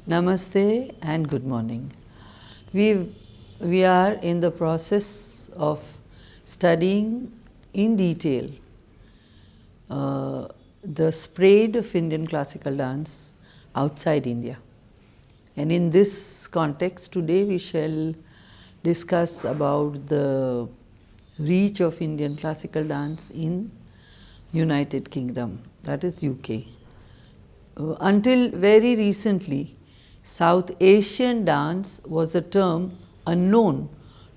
Namaste and good morning. We are in the process of studying in detail the spread of Indian classical dance outside India. And in this context, today we shall discuss about the reach of Indian classical dance in United Kingdom, that is UK. Until very recently, South Asian dance was a term unknown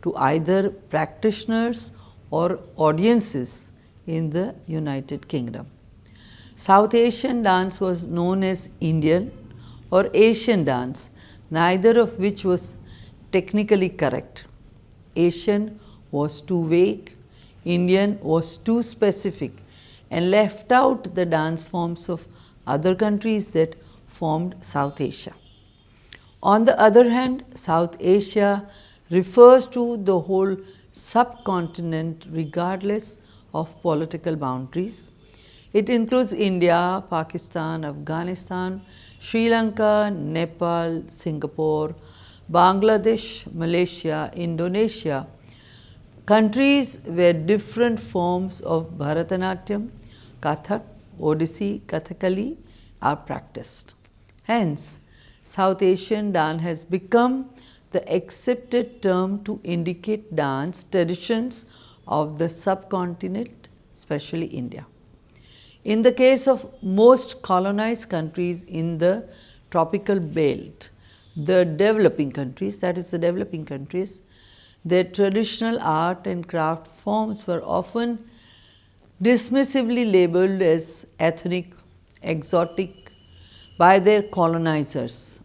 to either practitioners or audiences in the United Kingdom. South Asian dance was known as Indian or Asian dance, neither of which was technically correct. Asian was too vague, Indian was too specific, and left out the dance forms of other countries that formed South Asia. On the other hand, South Asia refers to the whole subcontinent regardless of political boundaries. It includes India, Pakistan, Afghanistan, Sri Lanka, Nepal, Singapore, Bangladesh, Malaysia, Indonesia, countries where different forms of Bharatanatyam, Kathak, Odissi, Kathakali are practiced. Hence, South Asian dance has become the accepted term to indicate dance traditions of the subcontinent, especially India. In the case of most colonized countries in the tropical belt, the developing countries, that is the developing countries, their traditional art and craft forms were often dismissively labeled as ethnic, exotic by their colonizers,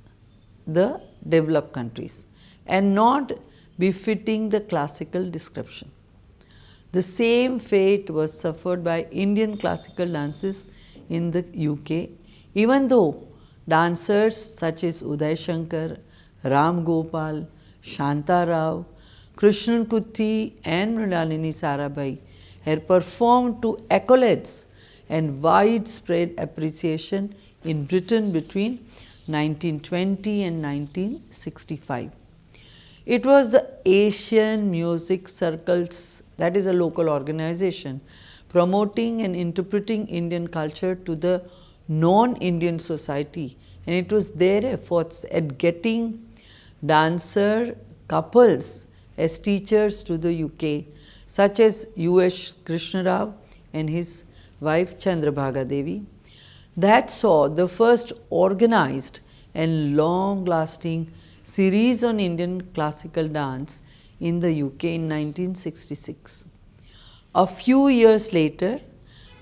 the developed countries, and not befitting the classical description. The same fate was suffered by Indian classical dances in the UK, even though dancers such as Uday Shankar, Ram Gopal, Shanta Rao, Krishnan Kutty and Mrinalini Sarabhai had performed to accolades and widespread appreciation in Britain between 1920 and 1965. It was the Asian Music Circles, that is a local organization, promoting and interpreting Indian culture to the non-Indian society, and it was their efforts at getting dancer couples as teachers to the UK, such as U.S. Krishna Rao and his wife Chandrabhaga Devi, that saw the first organized and long-lasting series on Indian classical dance in the UK in 1966. A few years later,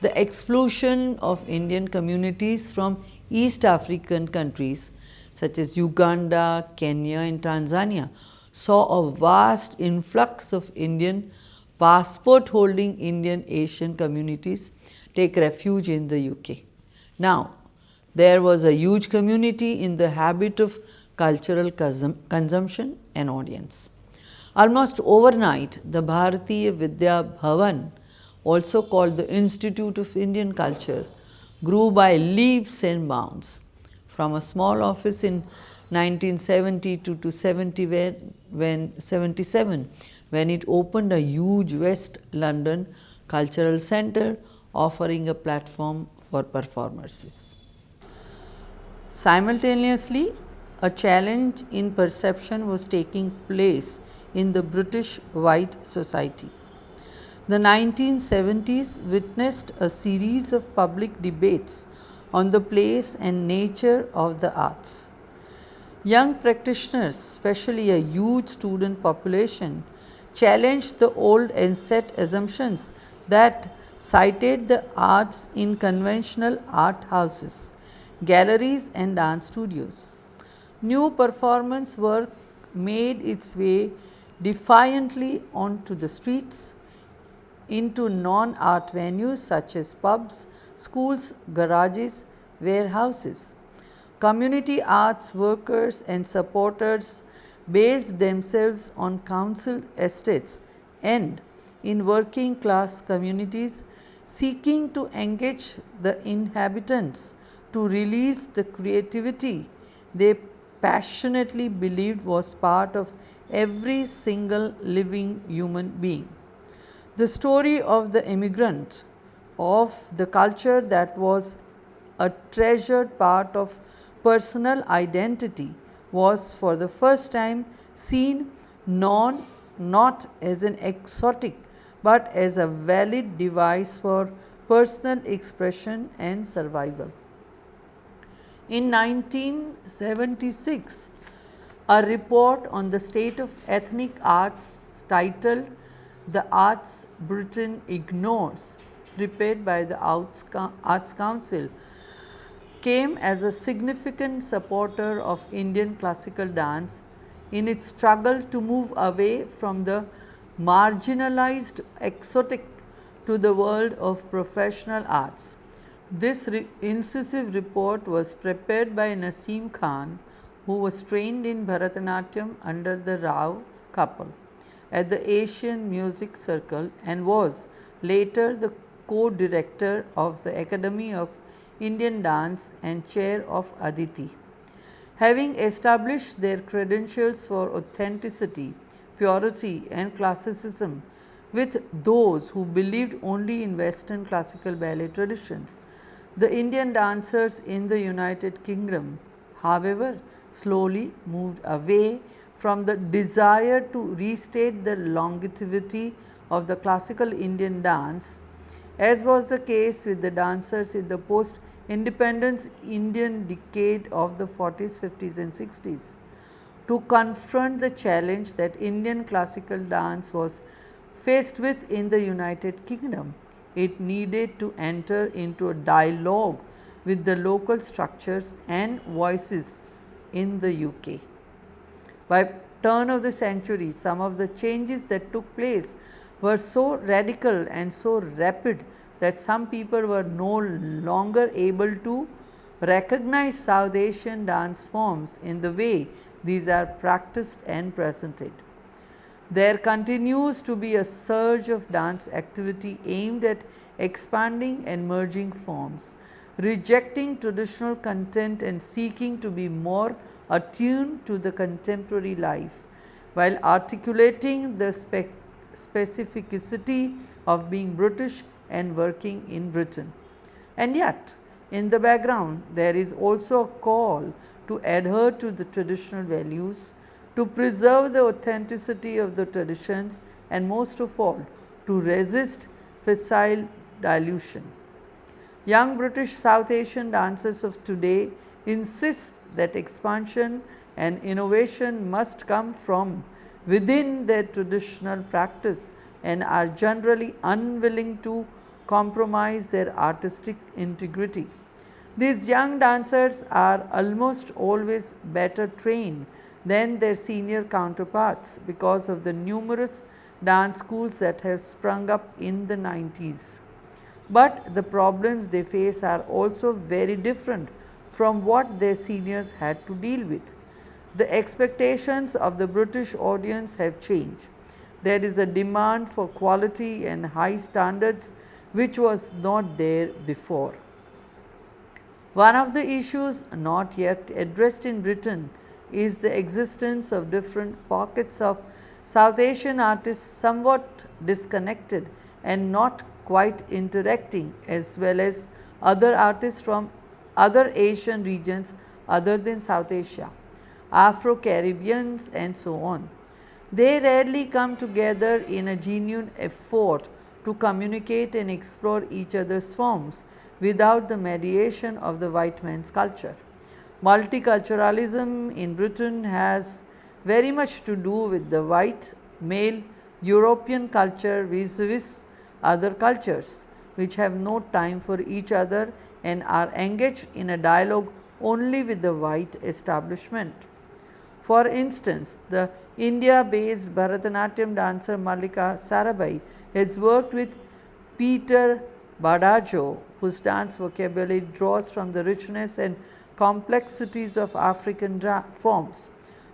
the explosion of Indian communities from East African countries such as Uganda, Kenya and Tanzania saw a vast influx of Indian passport-holding Indian Asian communities take refuge in the UK. Now, there was a huge community in the habit of cultural consumption and audience. Almost overnight, the Bharatiya Vidya Bhavan, also called the Institute of Indian Culture, grew by leaps and bounds. From a small office in 1972 to 77, when it opened a huge West London cultural centre offering a platform for performances. Simultaneously, a challenge in perception was taking place in the British white society. The 1970s witnessed a series of public debates on the place and nature of the arts. Young practitioners, especially a huge student population, challenged the old and set assumptions that cited the arts in conventional art houses, galleries and dance studios. New performance work made its way defiantly onto the streets, into non-art venues such as pubs, schools, garages, warehouses. Community arts workers and supporters based themselves on council estates and in working class communities seeking to engage the inhabitants to release the creativity they passionately believed was part of every single living human being. The story of the immigrant, of the culture that was a treasured part of personal identity, was for the first time seen not as an exotic but as a valid device for personal expression and survival. In 1976, a report on the state of ethnic arts titled "The Arts Britain Ignores," prepared by the Arts Council, came as a significant supporter of Indian classical dance in its struggle to move away from the marginalized exotic to the world of professional arts. This incisive report was prepared by Naseem Khan, who was trained in Bharatanatyam under the Rao couple at the Asian Music Circle and was later the co-director of the Academy of Indian Dance and chair of Aditi. Having established their credentials for authenticity, purity and classicism with those who believed only in Western classical ballet traditions, the Indian dancers in the United Kingdom, however, slowly moved away from the desire to restate the longevity of the classical Indian dance, as was the case with the dancers in the post-independence Indian decade of the 40s, 50s and 60s. To confront the challenge that Indian classical dance was faced with in the United Kingdom, it needed to enter into a dialogue with the local structures and voices in the UK. By turn of the century, some of the changes that took place were so radical and so rapid that some people were no longer able to recognize South Asian dance forms in the way these are practiced and presented. There continues to be a surge of dance activity aimed at expanding and merging forms, rejecting traditional content and seeking to be more attuned to the contemporary life, while articulating the specificity of being British and working in Britain. And yet, in the background, there is also a call to adhere to the traditional values, to preserve the authenticity of the traditions, and most of all, to resist facile dilution. Young British South Asian dancers of today insist that expansion and innovation must come from within their traditional practice and are generally unwilling to compromise their artistic integrity. These young dancers are almost always better trained than their senior counterparts because of the numerous dance schools that have sprung up in the 90s. But the problems they face are also very different from what their seniors had to deal with. The expectations of the British audience have changed. There is a demand for quality and high standards which was not there before. One of the issues not yet addressed in Britain is the existence of different pockets of South Asian artists somewhat disconnected and not quite interacting, as well as other artists from other Asian regions other than South Asia, Afro-Caribbeans and so on. They rarely come together in a genuine effort to communicate and explore each other's forms without the mediation of the white man's culture. Multiculturalism in Britain has very much to do with the white male European culture vis-a-vis other cultures, which have no time for each other and are engaged in a dialogue only with the white establishment. For instance, the India-based Bharatanatyam dancer Mallika Sarabhai has worked with Peter Badajo, whose dance vocabulary draws from the richness and complexities of African forms.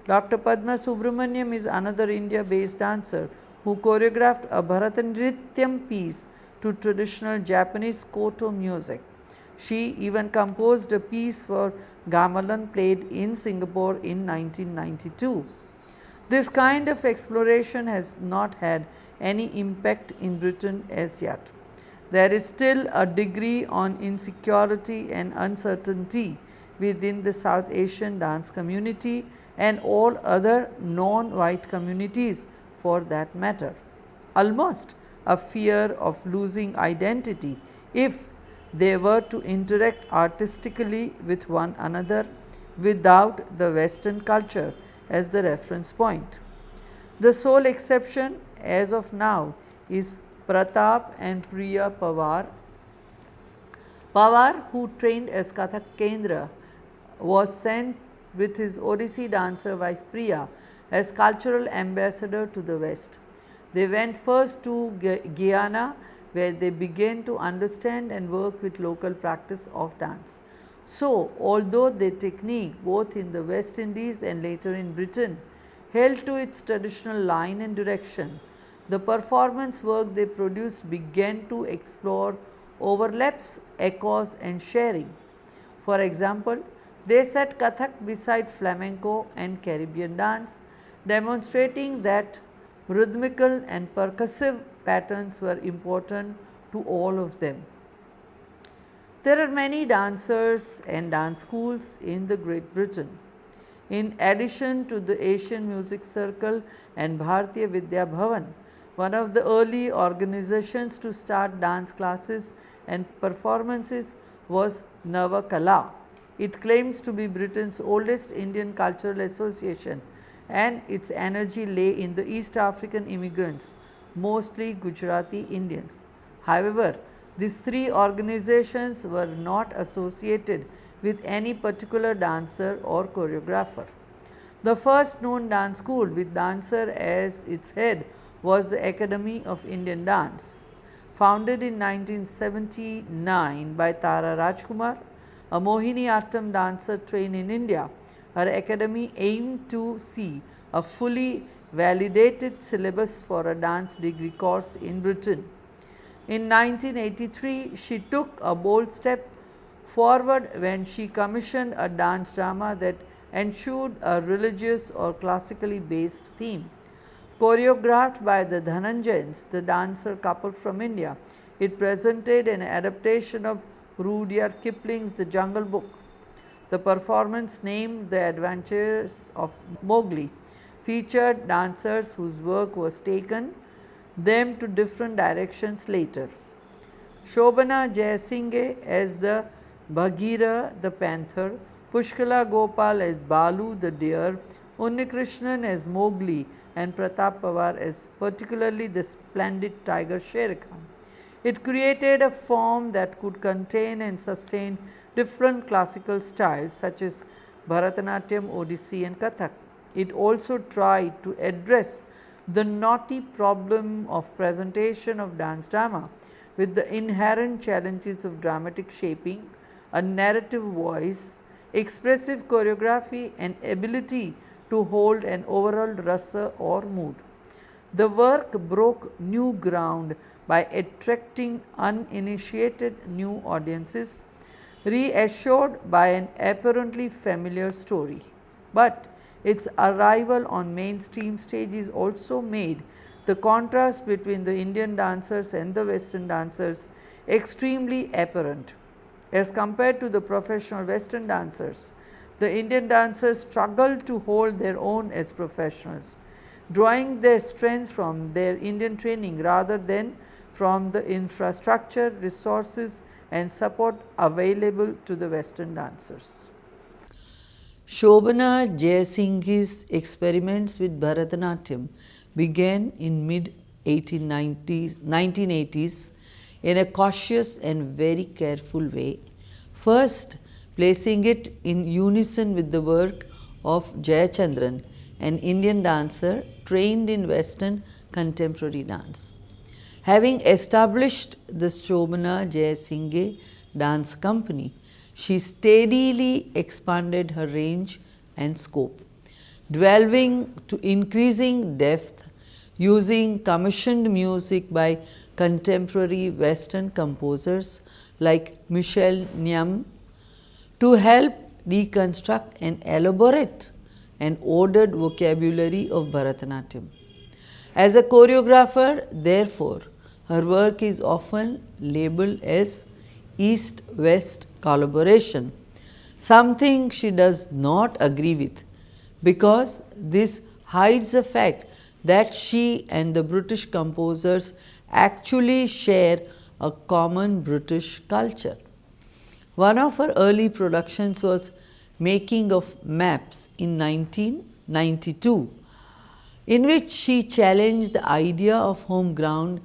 Dr. Padma Subramaniam is another India-based dancer who choreographed a Bharatanatyam piece to traditional Japanese koto music. She even composed a piece for Gamelan played in Singapore in 1992. This kind of exploration has not had any impact in Britain as yet. There is still a degree on insecurity and uncertainty within the South Asian dance community and all other non-white communities for that matter. Almost a fear of losing identity if they were to interact artistically with one another without the Western culture as the reference point. The sole exception as of now is Pratap and Priya Pawar. Pawar, who trained as Kathak Kendra, was sent with his Odissi dancer wife Priya as cultural ambassador to the West. They went first to Guyana, where they began to understand and work with local practice of dance. So, although their technique both in the West Indies and later in Britain held to its traditional line and direction, the performance work they produced began to explore overlaps, echoes and sharing. For example, they set Kathak beside flamenco and Caribbean dance, demonstrating that rhythmical and percussive patterns were important to all of them. There are many dancers and dance schools in the Great Britain. In addition to the Asian Music Circle and Bharatiya Vidya Bhavan, one of the early organizations to start dance classes and performances was Navakala. It claims to be Britain's oldest Indian cultural association, and its energy lay in the East African immigrants, mostly Gujarati Indians. However, these three organizations were not associated with any particular dancer or choreographer. The first known dance school with dancer as its head was the Academy of Indian Dance. Founded in 1979 by Tara Rajkumar, a Mohiniyattam dancer trained in India, her academy aimed to see a fully validated syllabus for a dance degree course in Britain. In 1983, she took a bold step forward when she commissioned a dance drama that ensured a religious or classically based theme. Choreographed by the Dhananjayans, the dancer couple from India, it presented an adaptation of Rudyard Kipling's The Jungle Book. The performance, named The Adventures of Mowgli, featured dancers whose work was taken them to different directions later. Shobana Jayasinghe as the Bagheera the panther, Pushkala Gopal as Balu the deer, Unnikrishnan as Mowgli and Pratap Pawar as particularly the splendid tiger Shere Khan. It created a form that could contain and sustain different classical styles such as Bharatanatyam, Odissi and Kathak. It also tried to address the knotty problem of presentation of dance drama with the inherent challenges of dramatic shaping, a narrative voice, expressive choreography and ability to hold an overall rasa or mood. The work broke new ground by attracting uninitiated new audiences, reassured by an apparently familiar story. But its arrival on mainstream stages also made the contrast between the Indian dancers and the Western dancers extremely apparent. As compared to the professional Western dancers, the Indian dancers struggled to hold their own as professionals, drawing their strength from their Indian training rather than from the infrastructure, resources and support available to the Western dancers. Shobana Jayasinghe's experiments with Bharatanatyam began in mid 1980s in a cautious and very careful way, first placing it in unison with the work of Jayachandran, an Indian dancer trained in Western contemporary dance. Having established the Shobana Jayasinghe Dance Company, she steadily expanded her range and scope, delving to increasing depth, using commissioned music by contemporary Western composers like Michel Niam to help reconstruct and elaborate an ordered vocabulary of Bharatanatyam. As a choreographer, therefore, her work is often labeled as East-West collaboration, something she does not agree with, because this hides the fact that she and the British composers actually share a common British culture. One of her early productions was Making of Maps in 1992, in which she challenged the idea of home ground.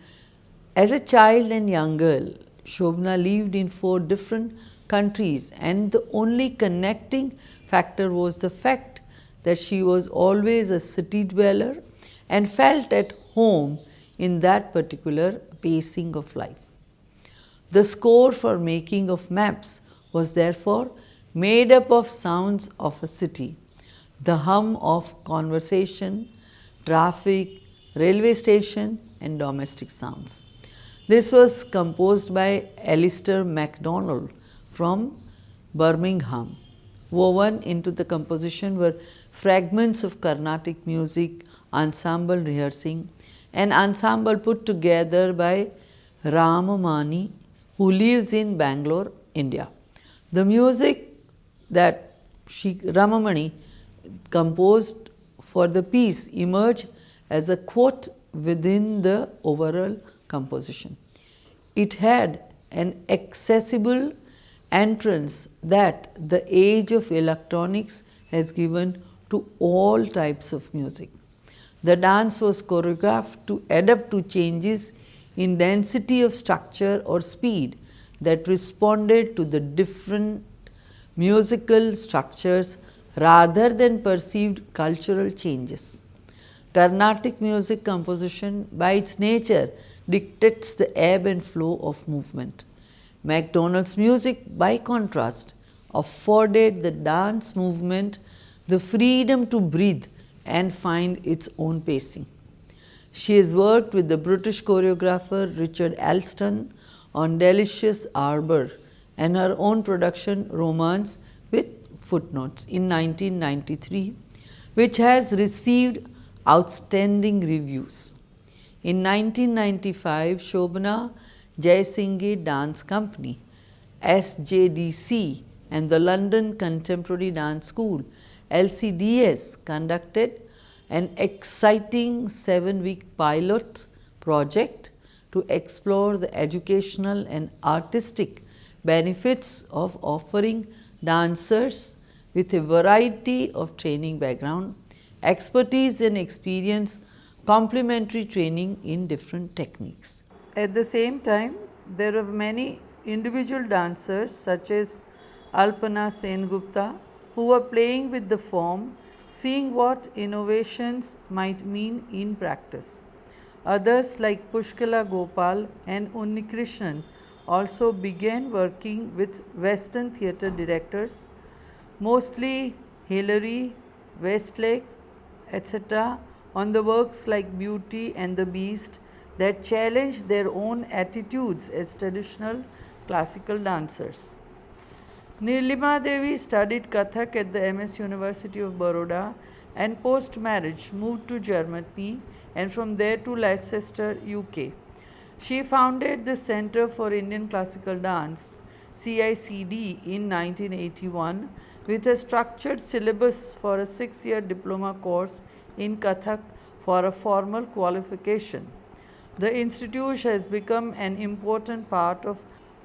As a child and young girl, Shobna lived in 4 different countries, and the only connecting factor was the fact that she was always a city dweller and felt at home in that particular pacing of life. The score for Making of Maps was therefore made up of sounds of a city, the hum of conversation, traffic, railway station, and domestic sounds. This was composed by Alistair MacDonald from Birmingham. Woven into the composition were fragments of Carnatic music, ensemble rehearsing, an ensemble put together by Ramamani, who lives in Bangalore, India. The music that Ramamani composed for the piece emerged as a quote within the overall composition. It had an accessible entrance that the age of electronics has given to all types of music. The dance was choreographed to adapt to changes in density of structure or speed that responded to the different musical structures rather than perceived cultural changes. Carnatic music composition by its nature dictates the ebb and flow of movement. MacDonald's music, by contrast, afforded the dance movement the freedom to breathe and find its own pacing. She has worked with the British choreographer Richard Alston on Delicious Arbour and her own production Romance with Footnotes in 1993, which has received outstanding reviews. In 1995, Shobna Jayasinghe Dance Company (SJDC) and the London Contemporary Dance School (LCDS) conducted an exciting 7-week pilot project to explore the educational and artistic benefits of offering dancers with a variety of training background, expertise and experience, complementary training in different techniques. At the same time, there are many individual dancers such as Alpana Sengupta who are playing with the form, seeing what innovations might mean in practice. Others like Pushkala Gopal and Unnikrishnan also began working with Western theatre directors, mostly Hilary, Westlake, etc., on the works like Beauty and the Beast that challenged their own attitudes as traditional classical dancers. Nilima Devi studied Kathak at the MS University of Baroda and post-marriage moved to Germany and from there to Leicester, UK. She founded the Centre for Indian Classical Dance CICD in 1981 with a structured syllabus for a 6-year diploma course in Kathak for a formal qualification. The institute has become an important part of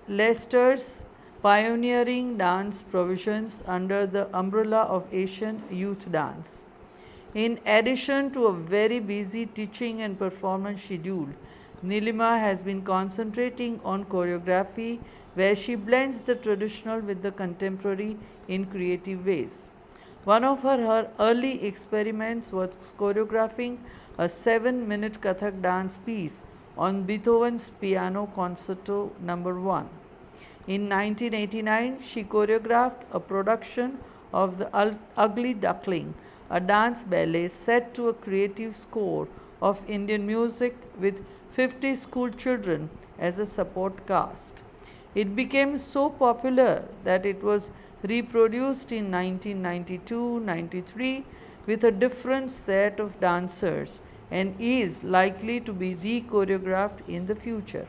Leicester's pioneering dance provisions under the umbrella of Asian Youth Dance. In addition to a very busy teaching and performance schedule, Nilima has been concentrating on choreography where she blends the traditional with the contemporary in creative ways. One of her early experiments was choreographing a 7-minute Kathak dance piece on Beethoven's Piano Concerto No. 1. In 1989, she choreographed a production of The Ugly Duckling, a dance ballet set to a creative score of Indian music with 50 school children as a support cast. It became so popular that it was reproduced in 1992-93 with a different set of dancers and is likely to be re-choreographed in the future.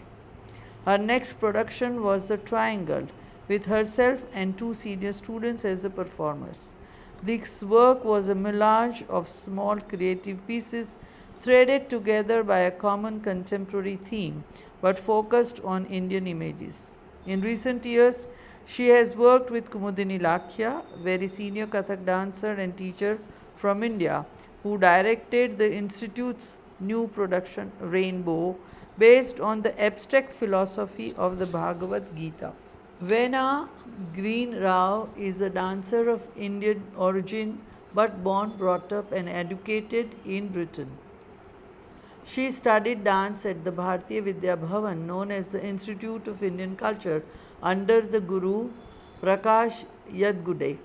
Her next production was The Triangle, with herself and two senior students as the performers. This work was a melange of small creative pieces threaded together by a common contemporary theme but focused on Indian images. In recent years, she has worked with Kumudini Lakhya, very senior Kathak dancer and teacher from India, who directed the Institute's new production Rainbow, based on the abstract philosophy of the Bhagavad Gita. Vena Green Rao is a dancer of Indian origin but born, brought up, and educated in Britain. She studied dance at the Bharatiya Vidya Bhavan, known as the Institute of Indian Culture, under the Guru Prakash Yadgude.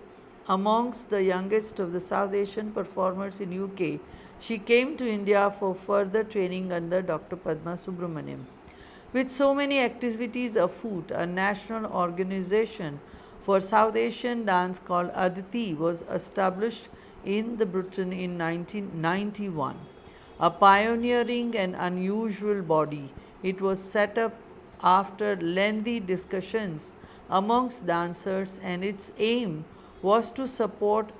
Amongst the youngest of the South Asian performers in UK, she came to India for further training under Dr. Padma Subramaniam. With so many activities afoot, a national organization for South Asian dance called Aditi was established in Britain in 1991. A pioneering and unusual body, it was set up after lengthy discussions amongst dancers, and its aim was to support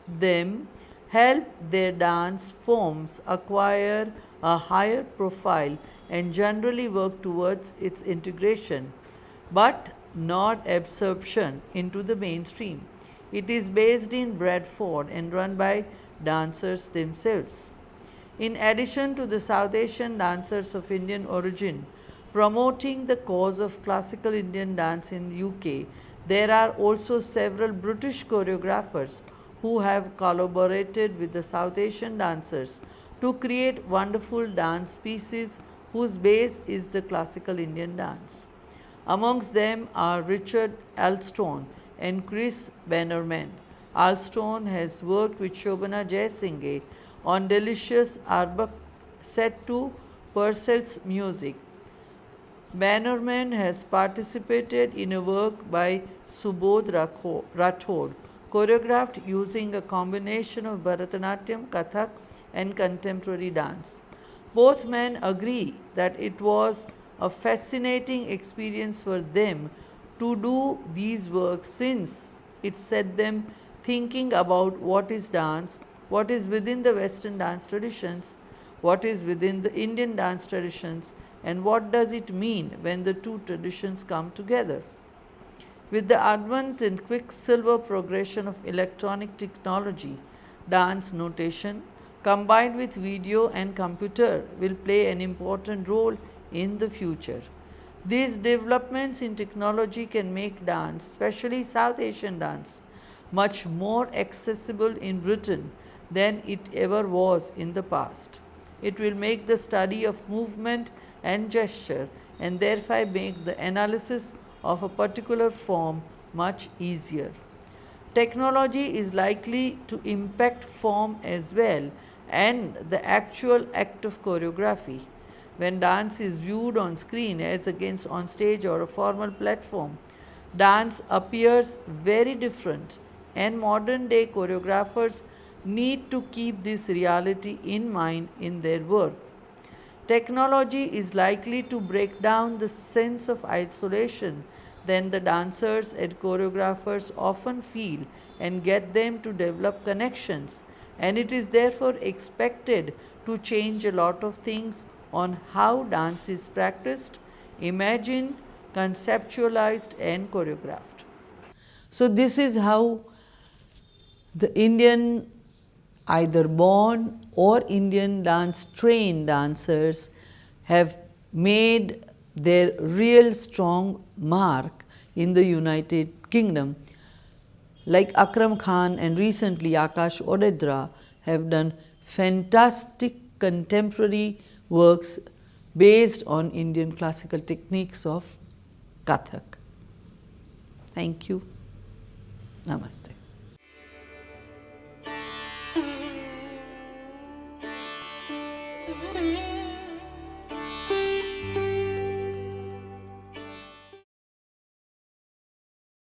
them, help their dance forms acquire a higher profile, and generally work towards its integration, but not absorption into the mainstream. It is based in Bradford and run by dancers themselves. In addition to the South Asian dancers of Indian origin promoting the cause of classical Indian dance in the UK, there are also several British choreographers who have collaborated with the South Asian dancers to create wonderful dance pieces whose base is the classical Indian dance. Amongst them are Richard Alston and Chris Bannerman. Alston has worked with Shobana Jayasinghe on Delicious Arbuk set to Purcell's music. Bannerman has participated in a work by Subodh Rathod, choreographed using a combination of Bharatanatyam, Kathak, and contemporary dance. Both men agree that it was a fascinating experience for them to do these works, since it set them thinking about what is dance, what is within the Western dance traditions, what is within the Indian dance traditions, and what does it mean when the two traditions come together. With the advent and quicksilver progression of electronic technology, dance notation combined with video and computer will play an important role in the future. These developments in technology can make dance, especially South Asian dance, much more accessible in Britain than it ever was in the past. It will make the study of movement and gesture, and thereby make the analysis of a particular form much easier. Technology is likely to impact form as well and the actual act of choreography. When dance is viewed on screen as against on stage or a formal platform, dance appears very different, and modern day choreographers need to keep this reality in mind in their work. Technology is likely to break down the sense of isolation that the dancers and choreographers often feel and get them to develop connections, and it is therefore expected to change a lot of things on how dance is practiced, imagined, conceptualized, and choreographed. So, this is how the Indian either born or Indian dance trained dancers have made their real strong mark in the United Kingdom. Like Akram Khan and recently Akash Odedra have done fantastic contemporary works based on Indian classical techniques of Kathak. Thank you. Namaste. Thank you.